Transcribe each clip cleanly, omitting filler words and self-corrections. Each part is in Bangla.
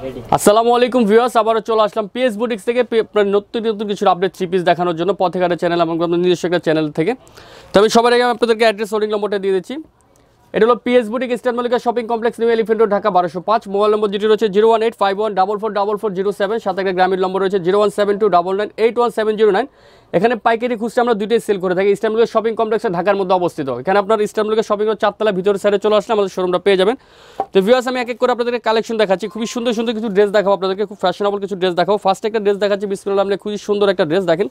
আসসালামু আলাইকুম ভিউয়ার্স, আবারও চলে আসলাম পিএস বুটিক্স থেকে আপনার নতুন নতুন কিছু আপডেট থ্রি পিস দেখানোর জন্য। পথেঘাটের চ্যানেল এবং আপনার নিজস্ব একটা চ্যানেল থেকে। তবে সবার আগে আমি আপনাদেরকে অ্যাড্রেস হোল্ডিং নম্বরটা দিয়ে দিচ্ছি। এটা হলো PS boutique eastern Mallika shopping complex, new elephant road, Dhaka 1205। Mobile নম্বর যেটি রয়েছে 01851444407। সাথে একটা গ্রামীণ নম্বর রয়েছে 0172999817009। এখানে পাইকারি খুচরা আমরা দুইটাই সেল করে থাকি। ইস্টার্ন মল্লিকা শপিং কমপ্লেক্সে ঢাকার মধ্যে অবস্থিত। এখানে আপনার ইস্টার্ন মল্লিকা শপিং এর 4 তলা ভিতরে সাইডে চলে আসলে আমাদের শোরুমটা পেয়ে যাবেন। তো ভিউয়ার্স, আমি এক এক করে আপনাদেরকে কালেকশন দেখাচ্ছি। খুবই সুন্দর সুন্দর কিছু ড্রেস দেখাবো আপনাদেরকে, খুব ফ্যাশনেবল কিছু ড্রেস দেখাবো। ফার্স্ট একটা ড্রেস দেখাচ্ছি, বিসমিল্লাহ। আপনি খুবই সুন্দর একটা ড্রেস দেখেন।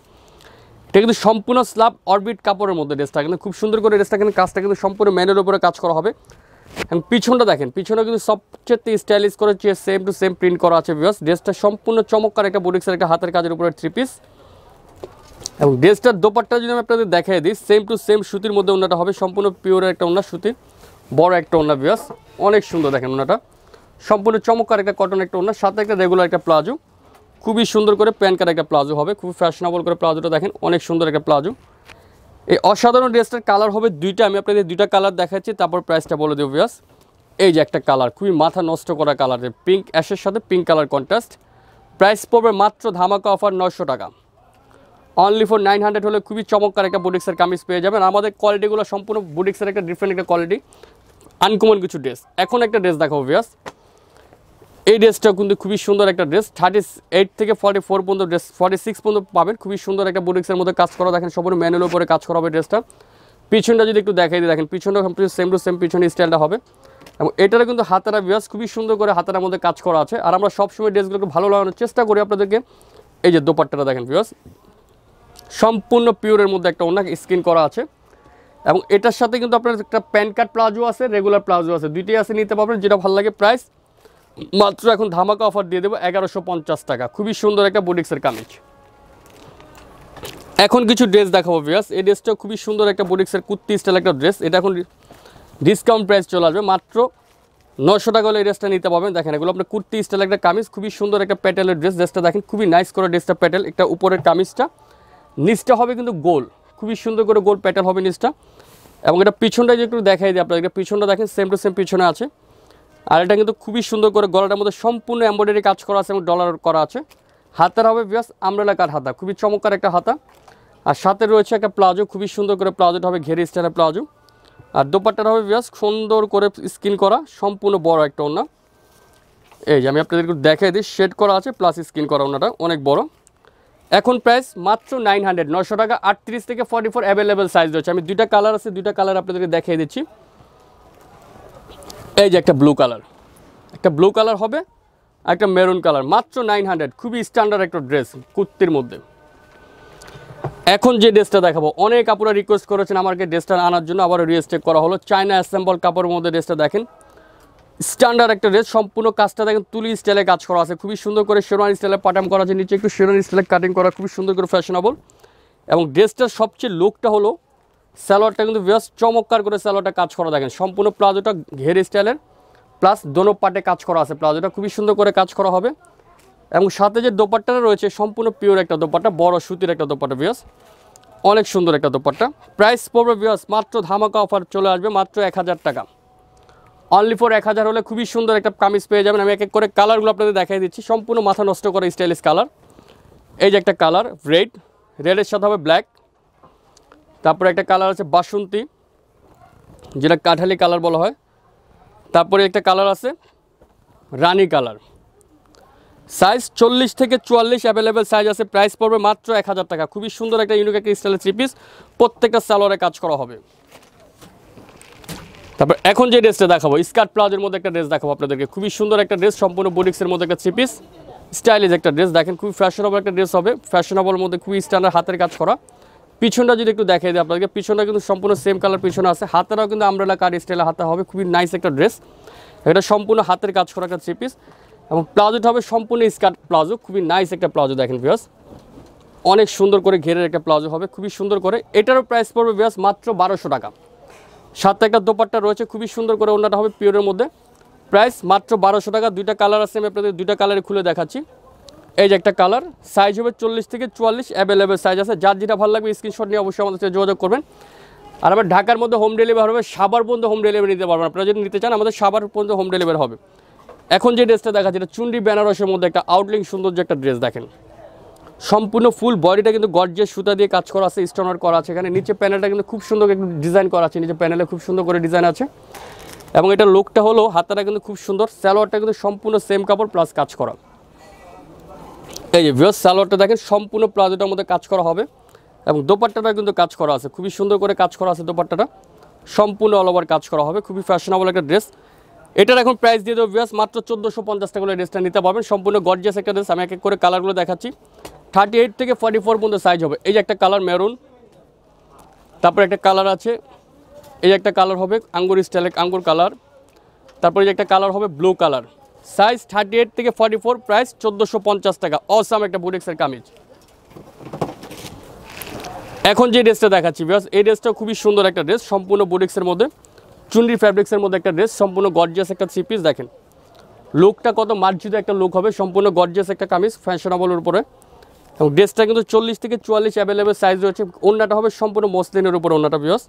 এটা কিন্তু সম্পূর্ণ স্ল্যাব অরবিট কাপড়ের মধ্যে ড্রেসটা, কিন্তু খুব সুন্দর করে ড্রেসটা কিন্তু কাজটা কিন্তু সম্পূর্ণ ম্যানের উপরে কাজ করা হবে। এবং পিছনটা দেখেন, পিছনে কিন্তু সবচেয়ে স্টাইলিশ করে সেম টু সেম প্রিন্ট করা আছে ভিউয়ার্স। ড্রেসটা সম্পূর্ণ চমৎকার একটা বুটিক্সের একটা হাতের কাজের উপরে থ্রি পিস। এবং ড্রেসটার দোপাট্টা যদি আমি আপনাদের দেখাই দিই, সেম টু সেম সুতির মধ্যে ওনাটা হবে, সম্পূর্ণ পিওরের একটা ওনা, সুতির বড় একটা ওনা ভিউয়ার্স। অনেক সুন্দর দেখেন ওনাটা, সম্পূর্ণ চমৎকার একটা কটন একটা ওনা, সাথে একটা রেগুলার একটা প্লাজো, খুবই সুন্দর করে প্যান্ট কাট একটা প্লাজো হবে, খুবই ফ্যাশনেবল করে প্লাজোটা দেখেন, অনেক সুন্দর একটা প্লাজো। এই অসাধারণ ড্রেসটার কালার হবে দুইটা, আমি আপনাদের দুইটা কালার দেখাচ্ছি, তারপর প্রাইসটা বলে দেবো ভিউয়ার্স। এই যে একটা কালার, খুবই মাথা নষ্ট করা কালার, পিঙ্ক অ্যাশের সাথে পিঙ্ক কালার কন্ট্রাস্ট। প্রাইস পড়বে মাত্র ধামাকা অফার 900 টাকা, অনলি ফর 900 হলে খুবই চমৎকার একটা বুটিক্সের কামিজ পেয়ে যাবেন। আমাদের কোয়ালিটিগুলো সম্পূর্ণ বুটিক্সের একটা ডিফারেন্ট একটা কোয়ালিটি, আনকমন কিছু ড্রেস। এখন একটা ড্রেস দেখাবো ভিউয়ার্স। এই ড্রেসটা কিন্তু খুবই সুন্দর একটা ড্রেস, 38 থেকে 44 পর্যন্ত ড্রেস, 46 পর্যন্ত পাবেন। খুবই সুন্দর একটা বুটিক্সের মধ্যে কাজ করা দেখেন, সম্পূর্ণ ম্যানুয়াল উপরে কাজ করা হবে ড্রেসটা। পিছনটা যদি একটু দেখাই দিই, দেখেন পিছনটা সেম টু সেম পিছনে স্টাইলটা হবে। এবং এটারও কিন্তু হাতারা ভিউয়ার্স খুবই সুন্দর করে হাতারার মধ্যে কাজ করা আছে। আর আমরা সবসময় ড্রেসগুলোকে ভালো লাগানোর চেষ্টা করি আপনাদেরকে। এই যে দোপাট্টাটা দেখেন ভিউয়ার্স, সম্পূর্ণ পিওরের মধ্যে একটা অন্য স্কিন করা আছে। এবং এটার সাথে কিন্তু আপনার একটা প্যান্ট কাট প্লাজো আছে, রেগুলার প্লাজো আছে, দুইটাই আছে, নিতে পারবেন যেটা ভালো লাগে। প্রাইস মাত্র এখন ধামাকা অফার দিয়ে দেবো 1150 টাকা, খুবই সুন্দর একটা বুটিক্সের কামিজ। এখন কিছু ড্রেস দেখাবো ভিউয়ার্স। এই ড্রেসটা খুবই সুন্দর একটা বুটিক্সের কুর্তি স্টাইল একটা ড্রেস। এটা এখন ডিসকাউন্ট প্রাইস চলে আসবে, মাত্র 900 টাকা হলে এই ড্রেসটা নিতে পারবেন। দেখেন এগুলো আপনার কুর্তি স্টাইল একটা কামিজ, খুবই সুন্দর একটা প্যাটেলের ড্রেস। ড্রেসটা দেখেন খুবই নাইস করে ড্রেসটা প্যাটেল, একটা উপরের কামিজটা, নিচটা হবে কিন্তু গোল, খুবই সুন্দর করে গোল প্যাটেল হবে নিচটা। এবং এটা পিছনটা যে একটু দেখাই দিই আপনাদেরকে, পিছনটা দেখেন সেম টু সেম পিছনে আছে। আর এটা কিন্তু খুবই সুন্দর করে গলাটার মধ্যে সম্পূর্ণ এমব্রয়ডারি কাজ করা আছে এবং ডলার করা আছে। হাতার হবে ভিউয়ার্স আমব্রেলা কাট হাতা, খুবই চমৎকার একটা হাতা। আর সাথে রয়েছে একটা প্লাজো, খুবই সুন্দর করে প্লাজোটা হবে ঘেরি স্টাইলের প্লাজো। আর দোপাট্টাটা হবে ভিউয়ার্স সুন্দর করে স্কিন করা, সম্পূর্ণ বড় একটা ওড়না। এই যে আমি আপনাদেরকে দেখাই দিই, শেড করা আছে প্লাস স্কিন করা, ওড়নাটা অনেক বড়। এখন প্রাইস মাত্র 900 টাকা, 38 থেকে 44 অ্যাভেলেবেল সাইজ রয়েছে। আমি দুইটা কালার আছে, দুইটা কালার আপনাদেরকে দেখিয়ে দিচ্ছি। এই যে একটা ব্লু কালার, একটা ব্লু কালার হবে, একটা মেরুন কালার, মাত্র 900, খুবই স্ট্যান্ডার্ড একটা ড্রেস কুর্তির মধ্যে। এখন যে ড্রেসটা দেখাবো, অনেক আপুরা রিকোয়েস্ট করেছেন আমাকে ড্রেসটা আনার জন্য, আবার রিস্টেক করা হলো। চায়না অ্যাসেম্বল কাপড়ের মধ্যে ড্রেসটা দেখেন, স্ট্যান্ডার্ড একটা ড্রেস, সম্পূর্ণ কাজটা দেখেন তুলি স্টাইলে কাজ করা আছে, খুবই সুন্দর করে শেরওয়ানি স্টাইলে পাটাম করা আছে, নিচে একটু শেরওয়ানি স্টাইলে কাটিং করা, খুবই সুন্দর করে ফ্যাশনেবল। এবং ড্রেসটার সবচেয়ে লুকটা হলো সালোয়ারটা কিন্তু বেশ চমৎকার করে সালোয়ারটা কাজ করা দেখেন, সম্পূর্ণ প্লাজোটা ঘের স্টাইলের, প্লাস দোনো পাটে কাজ করা আছে, প্লাজোটা খুবই সুন্দর করে কাজ করা হবে। এবং সাথে যে দোপাট্টাটা রয়েছে সম্পূর্ণ পিওর একটা দোপাট্টা, বড় সুতির একটা দোপাট্টা ভিউয়ার্স, অনেক সুন্দর একটা দোপাট্টা। প্রাইস পড়বে ভিউয়ার্স মাত্র ধামাকা অফার চলে আসবে, মাত্র 1000 টাকা, অনলি ফর 1000 হলে খুবই সুন্দর একটা কামিজ পেয়ে যাবেন। আমি এক এক করে কালারগুলো আপনাদের দেখাই দিচ্ছি, সম্পূর্ণ মাথা নষ্ট করা স্টাইলিশ কালার। এই যে একটা কালার রেড, রেডের সাথে হবে ব্ল্যাক। তারপরে একটা কালার আছে বাসন্তী, যেটা কাঠালি কালার বলা হয়। তারপরে একটা কালার আছে রানী কালার। সাইজ 40 থেকে 44 অ্যাভেলেবেল সাইজ আছে। প্রাইস পড়বে মাত্র 1000 টাকা, খুবই সুন্দর একটা ইউনিক একটা স্টাইলের থ্রি পিস, প্রত্যেকটা সালোয়ারে কাজ করা হবে। তারপর এখন যে ড্রেসটা দেখাবো, স্কার্ট প্লাজোর মধ্যে একটা ড্রেস দেখাবো আপনাদেরকে, খুবই সুন্দর একটা ড্রেস, সম্পূর্ণ বুটিক্সের মধ্যে একটা থ্রি পিস, স্টাইলিশ একটা ড্রেস দেখেন, খুবই ফ্যাশনেবল একটা ড্রেস হবে, ফ্যাশনেবলের মধ্যে খুবই স্ট্যান্ডার্ড হাতের কাজ করা। পিছনটা যদি একটু দেখাই দিই আপনাদেরকে, পিছনটা কিন্তু সম্পূর্ণ সেম কালার পিছনে আছে, হাতেরাও কিন্তু আমব্রেলা কাট স্টাইলে হাতে হবে, খুবই নাইস একটা ড্রেস। এটা সম্পূর্ণ হাতের কাজ করা একটা থ্রি পিস। এবং প্লাজোটা হবে সম্পূর্ণ স্কার্ট প্লাজো, খুবই নাইস একটা প্লাজো দেখেন ভিউয়ার্স, অনেক সুন্দর করে ঘেরের একটা প্লাজো হবে, খুবই সুন্দর করে। এটারও প্রাইস পড়বে ভিউয়ার্স মাত্র 1200 টাকা। সাথে একটা দোপাট্টা রয়েছে, খুবই সুন্দর করে, ওনাটা হবে পিওরের মধ্যে। প্রাইস মাত্র 1200 টাকা। দুইটা কালার আছে, আমি আপনাদের দুইটা কালারে খুলে দেখাচ্ছি। এই যে একটা কালার, সাইজ হবে 40 থেকে 44 অ্যাভেলেবেল সাইজ আছে, যার যেটা ভালো লাগবে স্ক্রিনশট নিয়ে অবশ্যই আমাদের সাথে যোগাযোগ করবেন। আর আবার ঢাকার মধ্যে হোম ডেলিভারি হবে, সাভার পর্যন্ত হোম ডেলিভারি নিতে পারবেন। আপনারা যদি নিতে চান আমাদের সাভার পর্যন্ত হোম ডেলিভারি হবে। এখন যে ড্রেসটা দেখাচ্ছে এটা চুন্ডি বেনারসের মধ্যে একটা আউটলিং সুন্দর যে একটা ড্রেস দেখেন, সম্পূর্ণ ফুল বডিটা কিন্তু গর্জিয়াস সুতা দিয়ে কাজ করা আছে, স্টোনার করা আছে। এখানে নিচে প্যানেলটা কিন্তু খুব সুন্দর একটু ডিজাইন করা আছে, নিচে প্যানেলে খুব সুন্দর করে ডিজাইন আছে। এবং এটা লুকটা হলো হাতাটা কিন্তু খুব সুন্দর, সালোয়ারটা কিন্তু সম্পূর্ণ সেম কাপড় প্লাস কাজ করা। এই যে ভিউয়ার্স সালোয়ারটা দেখেন সম্পূর্ণ প্লাজোটার মধ্যে কাজ করা হবে এবং দোপাট্টাটা কিন্তু কাজ করা আছে, খুবই সুন্দর করে কাজ করা আছে। দোপাট্টাটা সম্পূর্ণ অল ওভার কাজ করা হবে, খুবই ফ্যাশনেবল একটা ড্রেস। এটার এখন প্রাইস দিয়ে দেবো ভিউয়ার্স মাত্র 1450 টাকা করে ড্রেসটা নিতে পারবেন। সম্পূর্ণ গর্জিয়াস একটা ড্রেস। আমি এক এক করে কালারগুলো দেখাচ্ছি। 38 থেকে 44 পর্যন্ত সাইজ হবে। এই যে একটা কালার মেরুন, তারপর একটা কালার আছে, এই একটা কালার হবে আঙ্গুর স্টাইলে আঙ্গুর কালার, তারপরে যে একটা কালার হবে ব্লু কালার। সাইজ 38 থেকে 44, প্রাইস 1450 টাকা। অসাম একটা বুটিক্সের কামিজ। এখন যে ড্রেসটা দেখাচ্ছি ভিউয়ার্স, এই ড্রেসটা খুবই সুন্দর একটা ড্রেস, সম্পূর্ণ বুটিক্সের মধ্যে চুন্ডি ফ্যাব্রিক্সের মধ্যে একটা ড্রেস, সম্পূর্ণ গর্জিয়াস একটা থ্রি পিস। দেখেন লুকটা কত মার্জিত একটা লুক হবে, সম্পূর্ণ গর্জিয়াস একটা কামিজ ফ্যাশনেবলের উপরে। এবং ড্রেসটা কিন্তু 40 থেকে 44 অ্যাভেলেবেল সাইজ রয়েছে। ওড়নাটা হবে সম্পূর্ণ মসলিনের উপরে ওড়নাটা ভিউয়ার্স,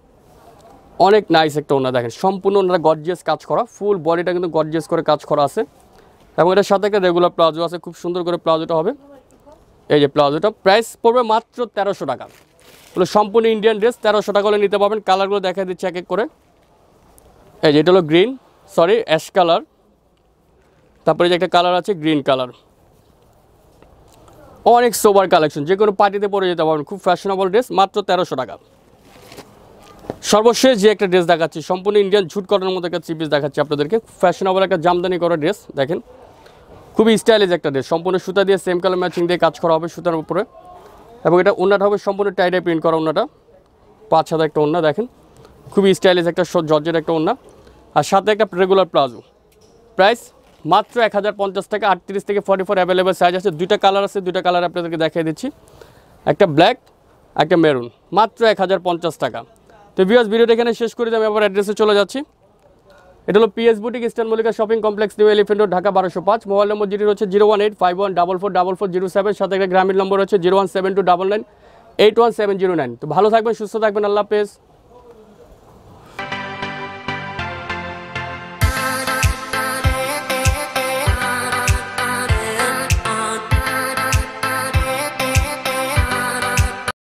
অনেক নাইস একটা ওড়না। দেখেন সম্পূর্ণ ওড়নাটা গর্জিয়াস কাজ করা, ফুল বডিটা কিন্তু গর্জিয়াস করে কাজ করা আছে। এবং এটার সাথে একটা রেগুলার প্লাজো আছে, খুব সুন্দর করে প্লাজোটা হবে। এই যে প্লাজোটা প্রাইস পড়বে মাত্র 1300 টাকা। হলো সম্পূর্ণ ইন্ডিয়ান ড্রেস, 1300 টাকা হলে নিতে পারবেন। কালারগুলো দেখা দিচ্ছি এক এক করে। এই যে এটা হলো গ্রিন, সরি অ্যাশ কালার, তারপরে যে একটা কালার আছে গ্রিন কালার। অনেক সোবার কালেকশন, যে কোনো পার্টিতে পরে যেতে পারবেন, খুব ফ্যাশনেবল ড্রেস, মাত্র 1300 টাকা। সর্বশেষ যে একটা ড্রেস দেখাচ্ছি, সম্পূর্ণ ইন্ডিয়ান ঝুট কটনের মধ্যে একটা থ্রি পিস দেখাচ্ছি আপনাদেরকে। ফ্যাশনেবল একটা জামদানি করা ড্রেস, দেখেন খুবই স্টাইলিশ একটা ড্রেস, সম্পূর্ণ সুতা দিয়ে সেম কালার ম্যাচিং দিয়ে কাজ করা হবে সুতার উপরে। এবং এটা ওড়নাটা হবে সম্পূর্ণ টাইডাই প্রিন্ট করা ওড়নাটা, 5 হাতে একটা ওড়না। দেখেন খুবই স্টাইলিশ একটা জর্জের একটা ওড়না, আর সাথে একটা রেগুলার প্লাজো। প্রাইস মাত্র 1050 টাকা। 38 থেকে 44 অ্যাভেলেবেল সাইজ আছে। দুইটা কালার আছে, দুইটা কালার আপনাদেরকে দেখিয়ে দিচ্ছি, একটা ব্ল্যাক একটা মেরুন, মাত্র 1050 টাকা। তো ভিউয়ার্স ভিডিওটা এখানে শেষ করে আমি আবার অ্যাড্রেসে চলে যাচ্ছি। এটা হলো PS boutique, eastern Mallika shopping complex, new elephant road, Dhaka 1205। Mobile নম্বর যেটি রয়েছে 01851444407, সাথে একটা গ্রামীণ নম্বর হচ্ছে 01729981709। তো ভালো থাকবেন, সুস্থ থাকবেন, আল্লাহ হাফেজ।